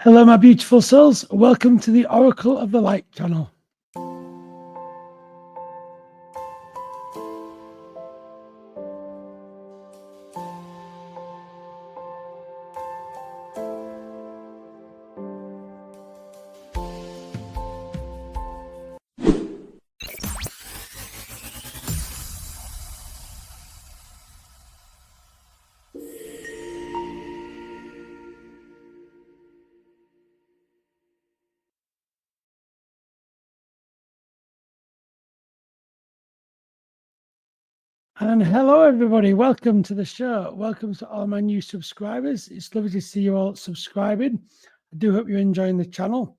Hello, my beautiful souls. Welcome to the Oracle of the Light channel. And hello, everybody. Welcome to the show. Welcome to all my new subscribers. It's lovely to see you all subscribing. I do hope you're enjoying the channel.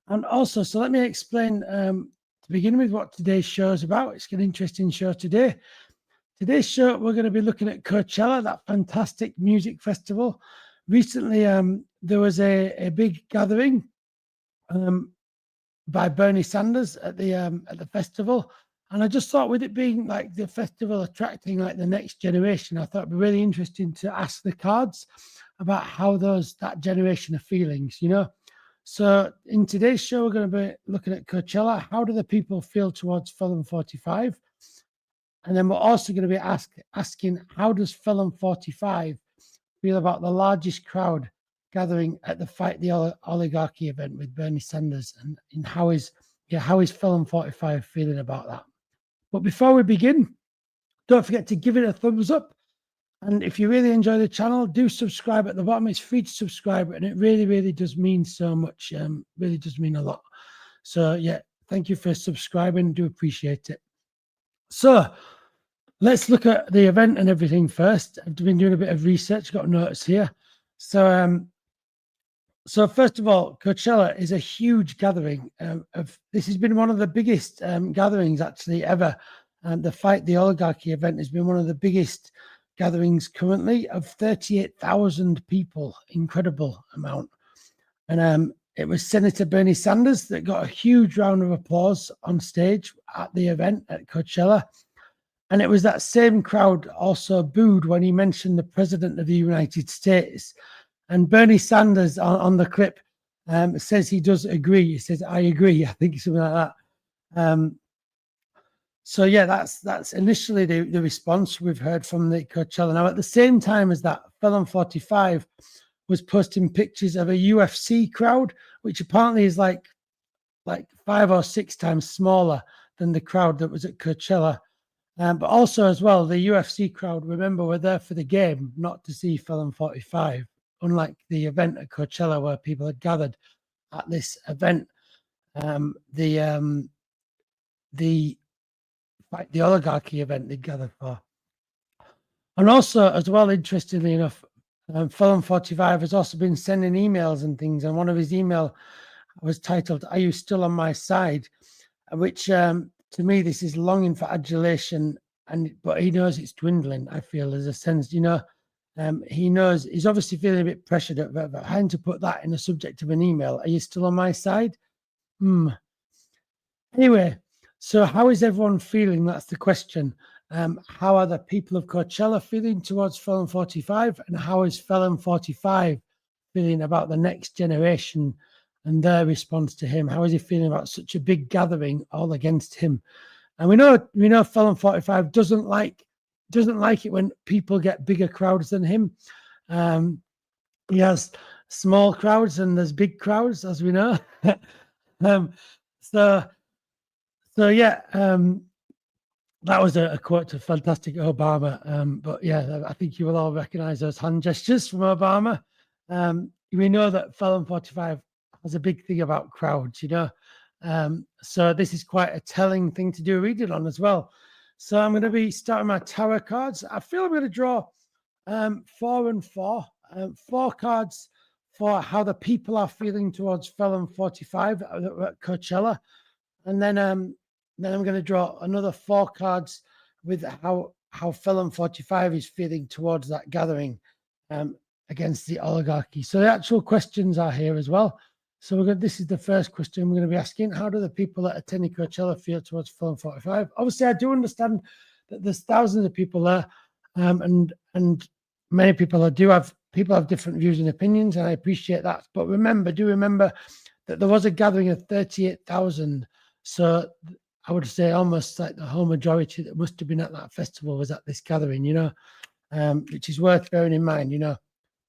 And also, so let me explain to begin with what today's show is about. It's an interesting show today. Today's show, we're going to be looking at Coachella, that fantastic music festival. Recently, there was a big gathering by Bernie Sanders at the festival. And I just thought, with it being like the festival attracting like the next generation, I thought it'd be really interesting to ask the cards about how that generation are feeling, you know. So in today's show, we're going to be looking at Coachella. How do the people feel towards Felon 45? And then we're also going to be asking, how does Felon 45 feel about the largest crowd gathering at the Fight the Oligarchy event with Bernie Sanders? And how is Felon 45 feeling about that? But before we begin, don't forget to give it a thumbs up. And if you really enjoy the channel, do subscribe at the bottom. It's free to subscribe, and it really, really does mean so much. Really does mean a lot. So, yeah, thank you for subscribing. Do appreciate it. So, let's look at the event and everything first. I've been doing a bit of research, got notes here. So first of all, Coachella is a huge gathering. This has been one of the biggest gatherings actually ever. The Fight the Oligarchy event has been one of the biggest gatherings currently of 38,000 people. Incredible amount. And it was Senator Bernie Sanders that got a huge round of applause on stage at the event at Coachella. And it was that same crowd also booed when he mentioned the President of the United States. And Bernie Sanders on the clip says he does agree. He says, "I agree." I think something like that. So yeah, that's initially the response we've heard from the Coachella. Now, at the same time as that, Felon 45 was posting pictures of a UFC crowd, which apparently is like 5 or 6 times smaller than the crowd that was at Coachella. But also as well, the UFC crowd, remember, were there for the game, not to see Felon 45. Unlike the event at Coachella where people had gathered at this event, the Fight the Oligarchy event they gathered for. And also, as well, interestingly enough, Felon 45 has also been sending emails and things, and one of his email was titled, "Are you still on my side?" Which to me, this is longing for adulation, but he knows it's dwindling. I feel, there's a sense, you know. He knows he's obviously feeling a bit pressured about having to put that in the subject of an email. Are you still on my side? Anyway, so how is everyone feeling? That's the question. How are the people of Coachella feeling towards Felon 45? And how is Felon 45 feeling about the next generation and their response to him? How is he feeling about such a big gathering all against him? And we know Felon 45 doesn't like it when people get bigger crowds than him. He has small crowds and there's big crowds, as we know. So yeah, that was a quote to fantastic Obama. But yeah, I think you will all recognize those hand gestures from Obama. We know that Felon 45 has a big thing about crowds, you know. So this is quite a telling thing to do a reading on as well. So I'm going to be starting my tarot cards. I feel I'm going to draw 4 and 4. 4 cards for how the people are feeling towards Felon 45 at Coachella. And then I'm going to draw another 4 cards with how Felon 45 is feeling towards that gathering against the oligarchy. So the actual questions are here as well. So this is the first question we're going to be asking. How do the people that attend Coachella feel towards Felon 45? Obviously, I do understand that there's thousands of people there, and many people do have people have different views and opinions, and I appreciate that. But do remember that there was a gathering of 38,000. So I would say almost like the whole majority that must have been at that festival was at this gathering, which is worth bearing in mind,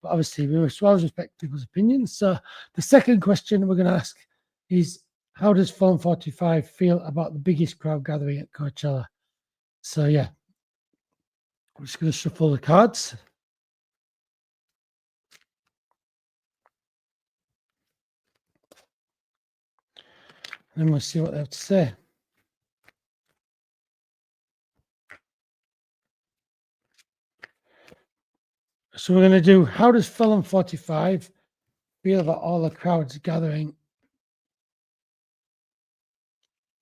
But obviously, we must always respect people's opinions. So the second question we're going to ask is, how does Felon 45 feel about the biggest crowd gathering at Coachella? So yeah, I'm just going to shuffle the cards. And then we'll see what they have to say. So we're going to do, how does Felon 45 feel about all the crowds gathering?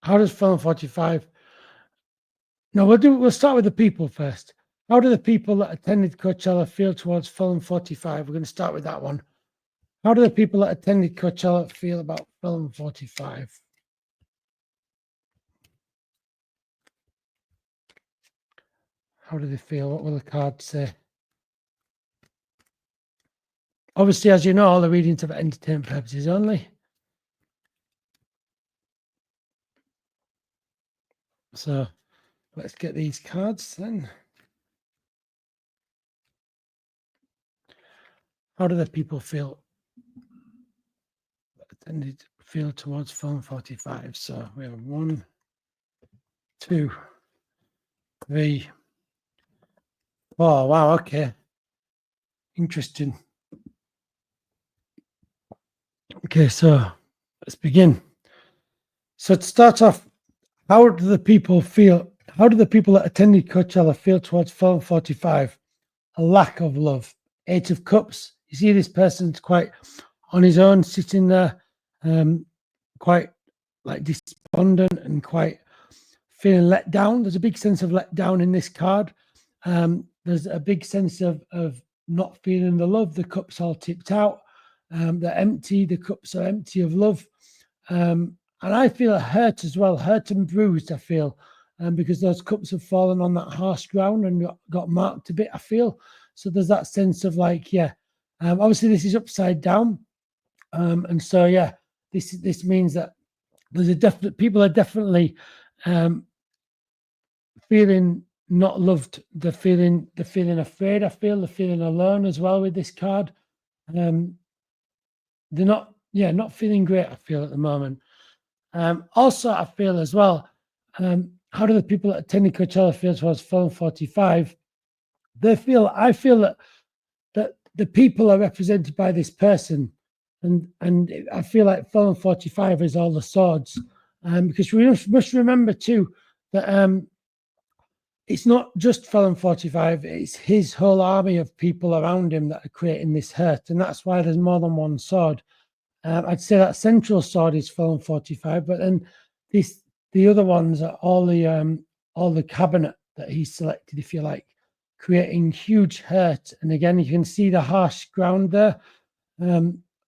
How does Felon 45? No, we'll start with the people first. How do the people that attended Coachella feel towards Felon 45? We're going to start with that one. How do the people that attended Coachella feel about Felon 45? How do they feel? What will the cards say? Obviously, as you know, all the readings are for entertainment purposes only. So let's get these cards then. How do the people feel attended feel towards Felon 45? So we have 1, 2, 3, 4. Wow, okay. Interesting. Okay, so let's begin. So to start off, how do the people that attended Coachella feel towards Felon 45? A lack of love. 8 of Cups. You see this person's quite on his own, sitting there, quite like despondent and quite feeling let down. There's a big sense of let down in this card. There's a big sense of not feeling the love. The cups all tipped out. They're empty. The cups are empty of love. And I feel hurt as well, hurt and bruised, I feel, because those cups have fallen on that harsh ground and got marked a bit, I feel. So there's that sense of like, obviously this is upside down. And so, this means that there's a definite, people are definitely feeling not loved. They're feeling afraid, I feel. They're feeling alone as well with this card. They're not feeling great, I feel, at the moment. Also, I feel as well, how do the people that attended Coachella feel towards Felon 45? I feel that the people are represented by this person, and I feel like Felon 45 is all the swords, because we must remember too that it's not just Felon 45; it's his whole army of people around him that are creating this hurt, and that's why there's more than one sword. I'd say that central sword is Felon 45, but then the other ones are all the cabinet that he selected, if you like, creating huge hurt. And again, you can see the harsh ground there.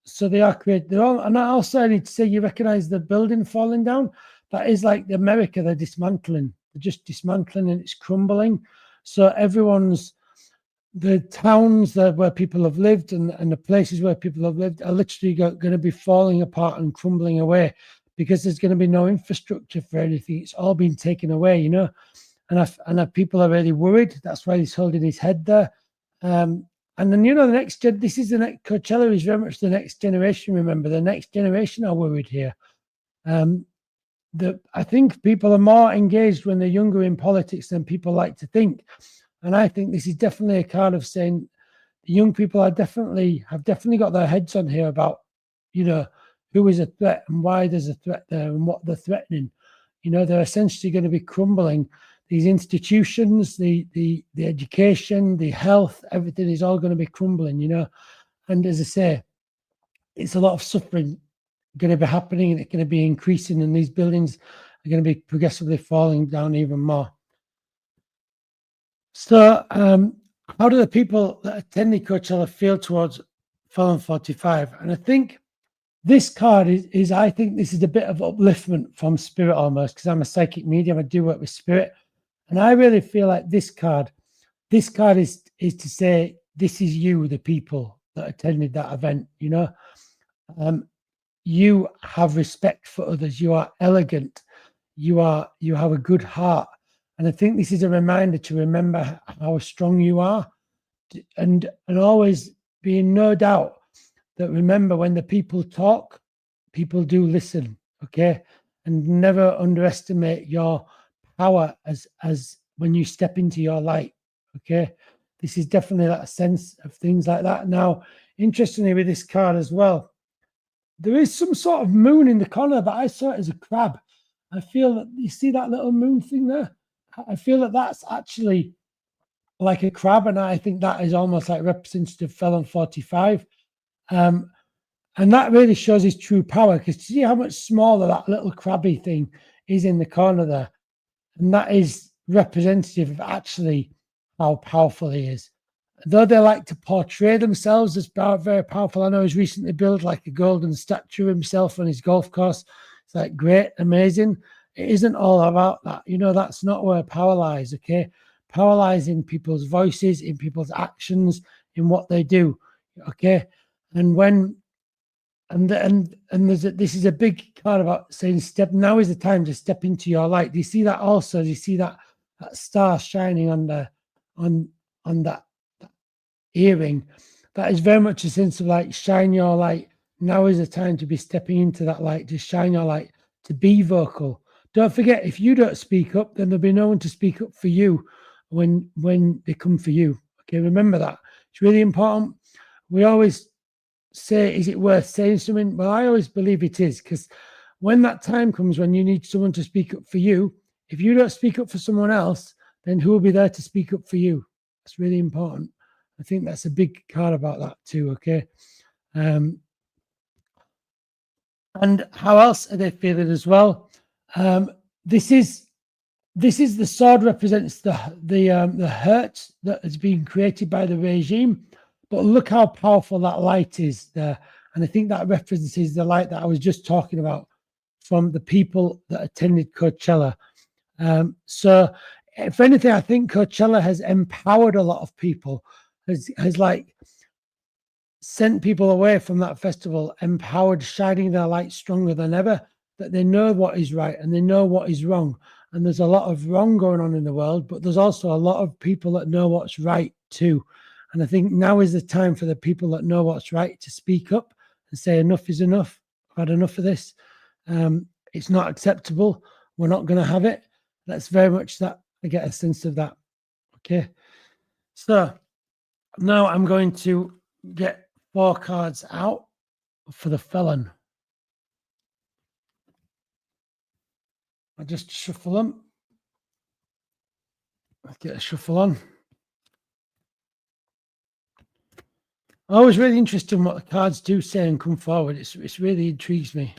So they are created. And I also need to say, you recognize the building falling down. That is like America. They're dismantling. They're just dismantling, and it's crumbling. So the towns where people have lived and the places where people have lived are literally going to be falling apart and crumbling away, because there's going to be no infrastructure for anything. It's all been taken away, and people are really worried. That's why he's holding his head there. And then, the next this is the next Coachella is very much the next generation. Remember, the next generation are worried here. I think people are more engaged when they're younger in politics than people like to think. And I think this is definitely a card of saying the young people have definitely got their heads on here about, who is a threat and why there's a threat there and what they're threatening. They're essentially going to be crumbling. These institutions, the education, the health, everything is all going to be crumbling, And as I say, it's a lot of suffering going to be happening, and it's going to be increasing, and these buildings are going to be progressively falling down even more. So, how do the people that attended Coachella feel towards Felon 45? And I think this card is I think this is a bit of upliftment from spirit almost, because I'm a psychic medium. I do work with spirit. And I really feel like this card is to say this is you, the people that attended that event, you know. You have respect for others. You are elegant. You have a good heart. And I think this is a reminder to remember how strong you are, and always be in no doubt that, remember, when the people talk, people do listen, okay? And never underestimate your power as when you step into your light, okay? This is definitely that sense of things like that. Now, interestingly, with this card as well, there is some sort of moon in the corner, but I saw it as a crab. I feel that, you see that little moon thing there? I feel that that's actually like a crab, and I think that is almost like representative Felon 45. And that really shows his true power, because see how much smaller that little crabby thing is in the corner there. And that is representative of actually how powerful he is. Though they like to portray themselves as very powerful, I know he's recently built like a golden statue himself on his golf course. It's like great, amazing. It isn't all about that. You know, that's not where power lies, okay? Power lies in people's voices, in people's actions, in what they do, okay? And when this is a big card about saying now is the time to step into your light. Do you see that also? Do you see that star shining on that earring? That is very much a sense of like, shine your light. Now is the time to be stepping into that light, to shine your light, to be vocal. Don't forget, if you don't speak up, then there'll be no one to speak up for you when they come for you. Okay, remember that. It's really important. We always say, is it worth saying something? Well, I always believe it is, because when that time comes when you need someone to speak up for you, if you don't speak up for someone else, then who will be there to speak up for you? That's really important. I think that's a big card about that too, okay? And how else are they feeling as well? This is the sword represents the hurt that has been created by the regime. But look how powerful that light is there. And I think that references the light that I was just talking about from the people that attended Coachella. So if anything, I think Coachella has empowered a lot of people, has like sent people away from that festival, empowered, shining their light stronger than ever, that they know what is right and they know what is wrong. And there's a lot of wrong going on in the world, but there's also a lot of people that know what's right too. And I think now is the time for the people that know what's right to speak up and say, enough is enough. I've had enough of this. It's not acceptable. We're not going to have it. That's very much that. I get a sense of that. Okay. So now I'm going to get 4 cards out for the Felon. I just shuffle them. Let's get a shuffle on. Always really interesting what the cards do say and come forward. It's really intrigues me.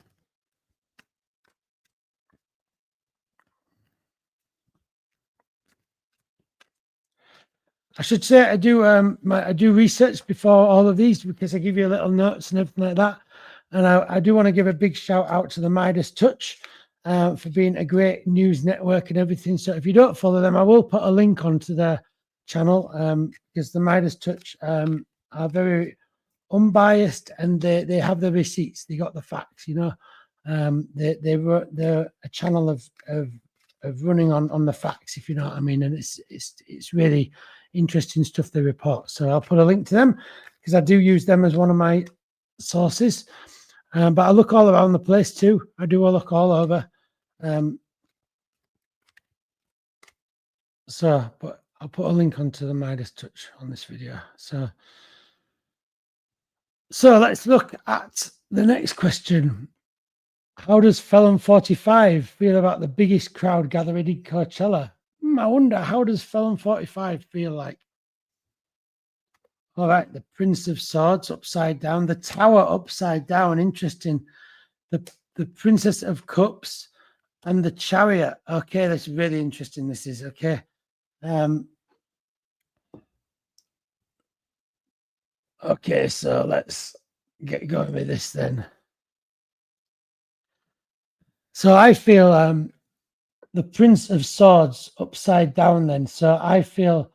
I should say I do research before all of these, because I give you little notes and everything like that. And I do want to give a big shout out to the MeidasTouch for being a great news network and everything. So if you don't follow them, I will put a link onto their channel, because the MeidasTouch are very unbiased, and they have the receipts. They got the facts, you know. They're a channel of running on the facts, if you know what I mean. And it's really interesting stuff they report. So I'll put a link to them, because I do use them as one of my sources. But I look all around the place too. I look all over. But I'll put a link onto the MeidasTouch on this video. So let's look at the next question. How does Felon 45 feel about the biggest crowd gathering in Coachella? I wonder, how does Felon 45 feel like? All right, the Prince of Swords upside down, the Tower upside down. Interesting. The Princess of Cups and the Chariot. Okay, that's really interesting. This is okay. Okay, so let's get going with this then. So I feel the Prince of Swords upside down then. So I feel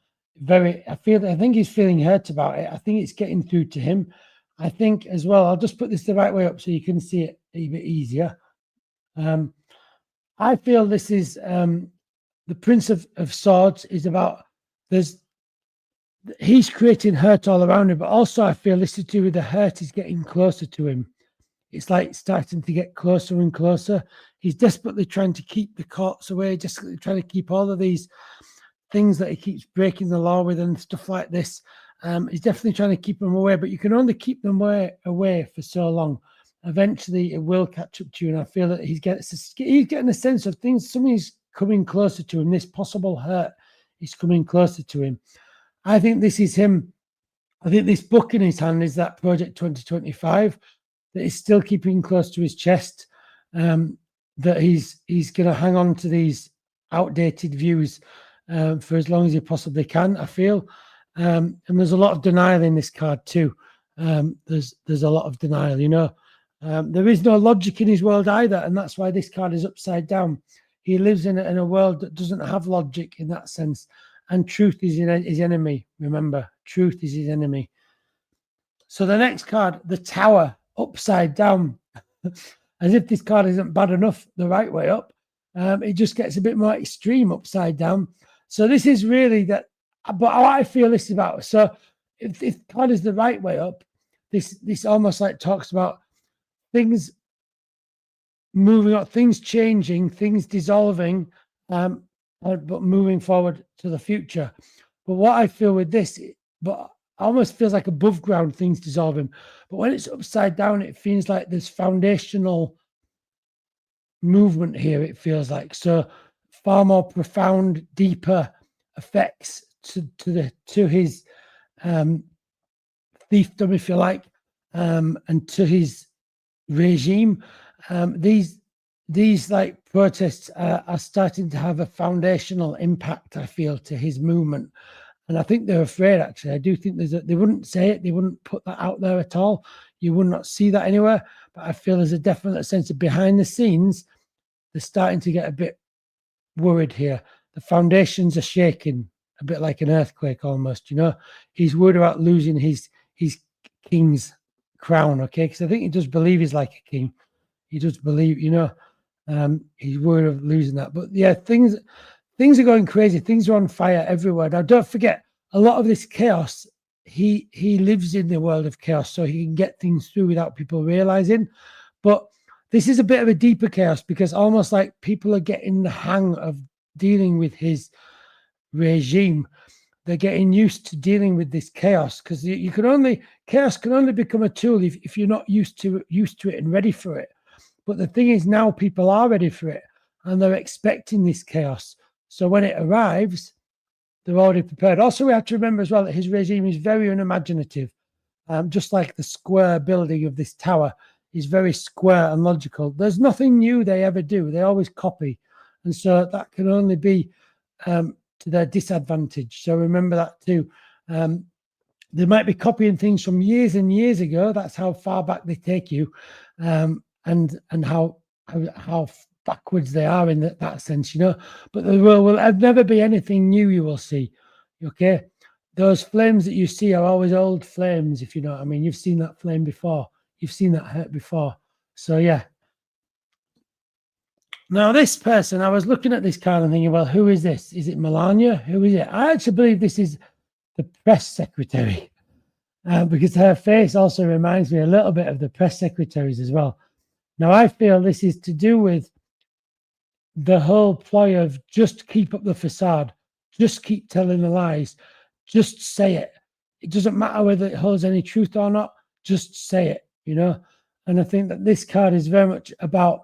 I think he's feeling hurt about it. I think it's getting through to him. I think as well, I'll just put this the right way up so you can see it a bit easier. I feel this is the Prince of Swords is about he's creating hurt all around him, but also I feel this is to do with the hurt is getting closer to him. It's like starting to get closer and closer. He's desperately trying to keep the courts away, just trying to keep all of these things that he keeps breaking the law with and stuff like this. He's definitely trying to keep them away, but you can only keep them away for so long. Eventually, it will catch up to you, and I feel that he's getting a sense of things. Something's coming closer to him. This possible hurt is coming closer to him. I think this is him. I think this book in his hand is that Project 2025 that is still keeping close to his chest. That he's going to hang on to these outdated views for as long as he possibly can, I feel. And there's a lot of denial in this card too. There's a lot of denial, you know. There is no logic in his world either, and that's why this card is upside down. He lives in a world that doesn't have logic in that sense, and truth is his enemy. Remember, truth is his enemy. So the next card, the Tower, upside down. As if this card isn't bad enough the right way up, it just gets a bit more extreme upside down. So this is really that, but how I feel this is about. So if card is the right way up, this almost like talks about things moving up, things changing, things dissolving, but moving forward to the future. But what I feel with this, but almost feels like above ground things dissolving. But when it's upside down, it feels like there's foundational movement here, it feels like. So far more profound, deeper effects to his fiefdom, if you like, and to his regime. These like protests are starting to have a foundational impact, I feel, to his movement. And I think they're afraid, actually. I do think they wouldn't say it. They wouldn't put that out there at all. You would not see that anywhere. But I feel there's a definite sense of behind the scenes, they're starting to get a bit worried here. The foundations are shaking, a bit like an earthquake almost, you know. He's worried about losing his king's crown, okay? Because I think he does believe he's like a king. He does believe, you know, he's worried of losing that. But yeah, things are going crazy. Things are on fire everywhere. Now, don't forget, a lot of this chaos, he lives in the world of chaos, so he can get things through without people realizing. But this is a bit of a deeper chaos, because almost like people are getting the hang of dealing with his regime. They're getting used to dealing with this chaos, because chaos can only become a tool if you're not used to it and ready for it. But the thing is, now people are ready for it, and they're expecting this chaos. So when it arrives, they're already prepared. Also, we have to remember as well that his regime is very unimaginative. Just like the square building of this tower is very square and logical. There's nothing new they ever do. They always copy. And so that can only be to their disadvantage. So remember that too. They might be copying things from years and years ago. That's how far back they take you, and how backwards they are in that sense, you know. But there will never be anything new you will see, okay? Those flames that you see are always old flames, if you know what I mean. You've seen that flame before. You've seen that hurt before. So, yeah. Now, this person, I was looking at this card and thinking, well, who is this? Is it Melania? Who is it? I actually believe this is the press secretary, because her face also reminds me a little bit of the press secretaries as well. Now, I feel this is to do with the whole ploy of just keep up the facade, just keep telling the lies, just say it. It doesn't matter whether it holds any truth or not, just say it, you know. And I think that this card is very much about,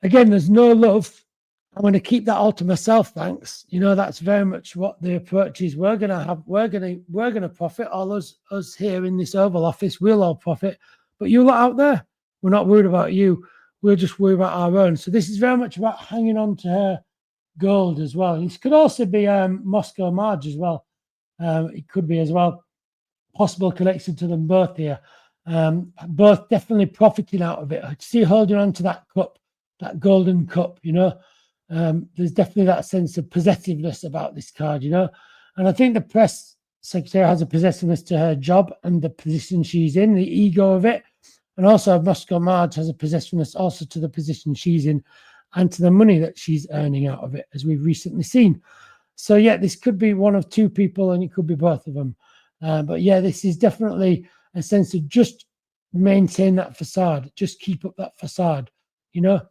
again, there's no love. I'm going to keep that all to myself, thanks. You know, that's very much what the approach is. We're going to profit. All us here in this Oval Office, we'll all profit. But you lot out there, we're not worried about you. We're just worried about our own. So this is very much about hanging on to her gold as well. It could also be Moscow Marge as well. It could be as well. Possible connection to them both here. Both definitely profiting out of it. I see holding on to that cup, that golden cup, you know. There's definitely that sense of possessiveness about this card, you know. And I think the press secretary has a possessiveness to her job and the position she's in, the ego of it. And also Moscow Marge has a possessiveness also to the position she's in and to the money that she's earning out of it, as we've recently seen. So yeah, this could be one of two people and it could be both of them. But yeah, this is definitely a sense of just maintain that facade, just keep up that facade, you know.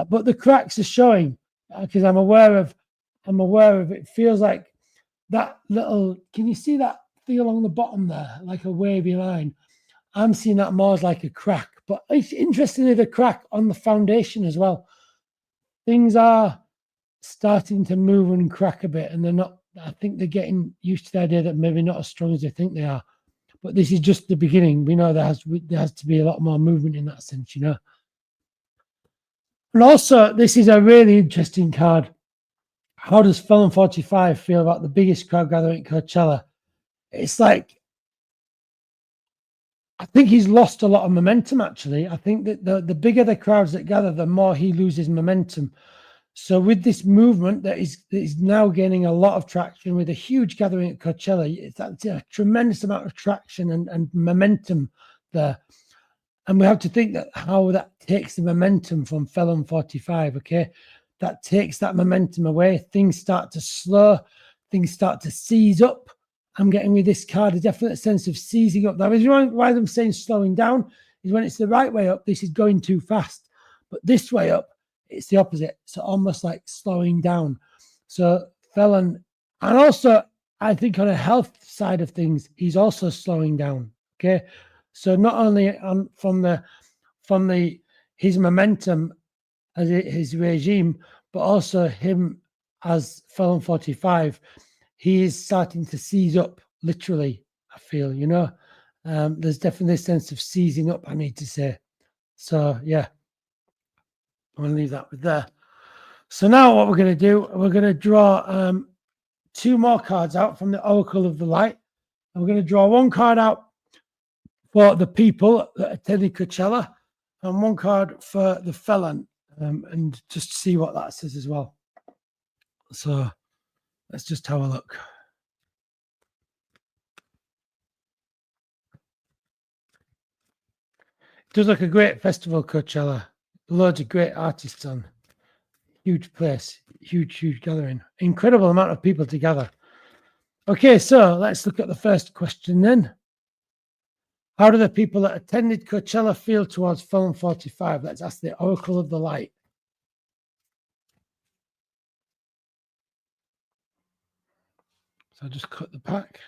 But the cracks are showing because I'm aware of it. Feels like that little, can you see that thing along the bottom there, like a wavy line? I'm seeing that more as like a crack, but it's interestingly the crack on the foundation as well. Things are starting to move and crack a bit, and they're not. I think they're getting used to the idea that maybe not as strong as they think they are. But this is just the beginning. We know there has to be a lot more movement in that sense, you know. And also, this is a really interesting card. How does Felon 45 feel about the biggest crowd gathering at Coachella? It's like, I think he's lost a lot of momentum, actually. I think that the bigger the crowds that gather, the more he loses momentum. So with this movement that is now gaining a lot of traction with a huge gathering at Coachella, that's a tremendous amount of traction and momentum there. And we have to think that how that takes the momentum from Felon 45, okay? That takes that momentum away. Things start to slow. Things start to seize up. I'm getting with this card a definite sense of seizing up. That is why I'm saying slowing down is when it's the right way up, this is going too fast. But this way up, it's the opposite. So almost like slowing down. So Felon, and also I think on a health side of things, he's also slowing down. Okay. So not only from his momentum as his regime, but also him as Felon 45, he is starting to seize up, literally, I feel, you know. There's definitely a sense of seizing up, I need to say. So, yeah, I'm going to leave that with there. So now what we're going to do, we're going to draw two more cards out from the Oracle of the Light. And we're going to draw one card out for the people that attended Coachella and one card for the felon, and just see what that says as well. So let's just have a look. It does look a great festival, Coachella. Loads of great artists on. Huge place, huge gathering. Incredible amount of people together. Okay, so let's look at the first question then. How do the people that attended Coachella feel towards Felon 45? Let's ask the Oracle of the Light. So I'll just cut the pack.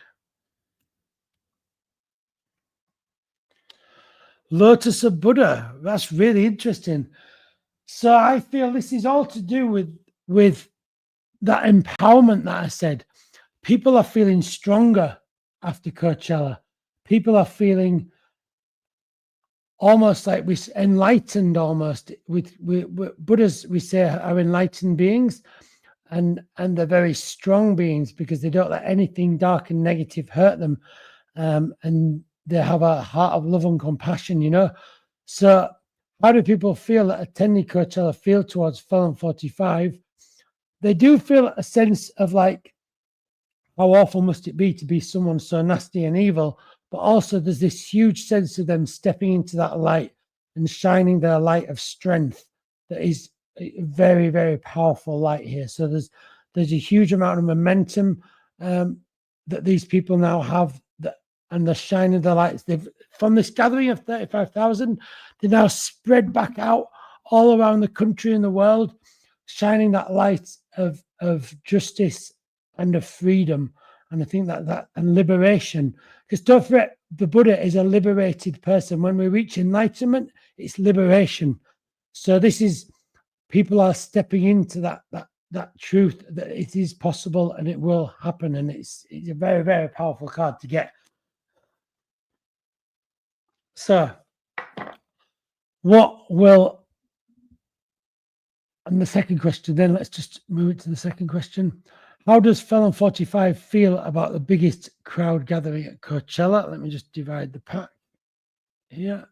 Lotus of Buddha. That's really interesting. So I feel this is all to do with that empowerment that I said. People are feeling stronger after Coachella. People are feeling almost like we enlightened, almost with Buddhas. We say are enlightened beings, and they're very strong beings because they don't let anything dark and negative hurt them, and they have a heart of love and compassion. You know, so. How do people feel that attending Coachella feel towards Felon 45? They do feel a sense of like, how awful must it be to be someone so nasty and evil? But also there's this huge sense of them stepping into that light and shining their light of strength that is a very, very powerful light here. So there's a huge amount of momentum that these people now have, and they're shining their lights. They've, from this gathering of 35,000, they now spread back out all around the country and the world, shining that light of justice and of freedom. And I think that and liberation, because don't forget, the Buddha is a liberated person. When we reach enlightenment, it's liberation. So this is, people are stepping into that truth that it is possible and it will happen. And it's a very, very powerful card to get. So what will, and the second question, then let's just move it to the second question. How does Felon 45 feel about the biggest crowd gathering at Coachella? Let me just divide the pack here.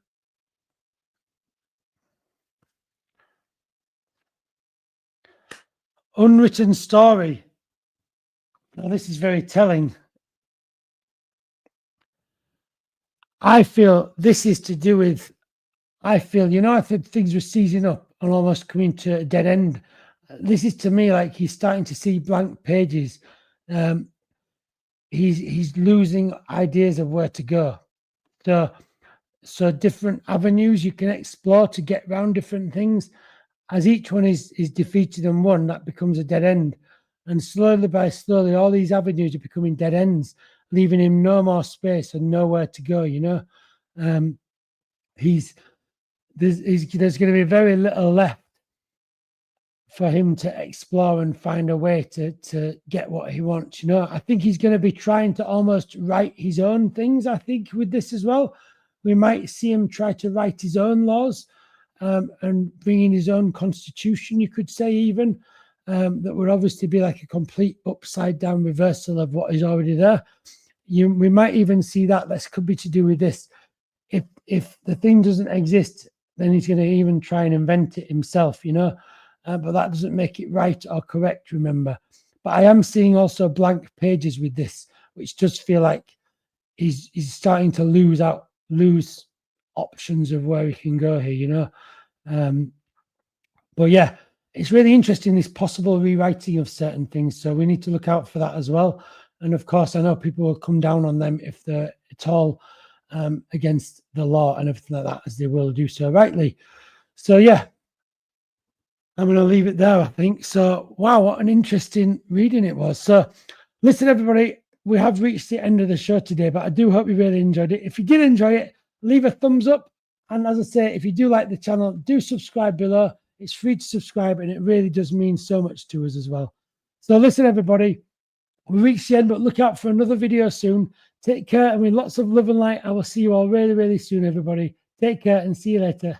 Unwritten story. Now, this is very telling. I feel this is to do with, I think things were seizing up and almost coming to a dead end. This is to me like he's starting to see blank pages. He's losing ideas of where to go. So different avenues you can explore to get around different things. As each one is defeated and won, that becomes a dead end. And slowly by slowly, all these avenues are becoming dead ends, leaving him no more space and nowhere to go. There's going to be very little left for him to explore and find a way to get what he wants. I think he's going to be trying to almost write his own things. I think with this as well, we might see him try to write his own laws. And bring in his own constitution, you could say, even that would obviously be like a complete upside down reversal of what is already there. We might even see that this could be to do with this. If the thing doesn't exist, then he's going to even try and invent it himself, but that doesn't make it right or correct, remember. But I am seeing also blank pages with this, which does feel like he's starting to lose options of where he can go here, but yeah, it's really interesting, this possible rewriting of certain things, so we need to look out for that as well. And of course, I know people will come down on them if they're at all against the law and everything like that, as they will do so rightly. So yeah, I'm going to leave it there, I think. So wow, what an interesting reading it was. So listen, everybody, we have reached the end of the show today, but I do hope you really enjoyed it. If you did enjoy it, leave a thumbs up. And as I say, if you do like the channel, do subscribe below. It's free to subscribe, and it really does mean so much to us as well. So listen, everybody, we reached the end, but look out for another video soon. Take care, and with lots of love and light, I will see you all really, really soon, everybody. Take care and see you later.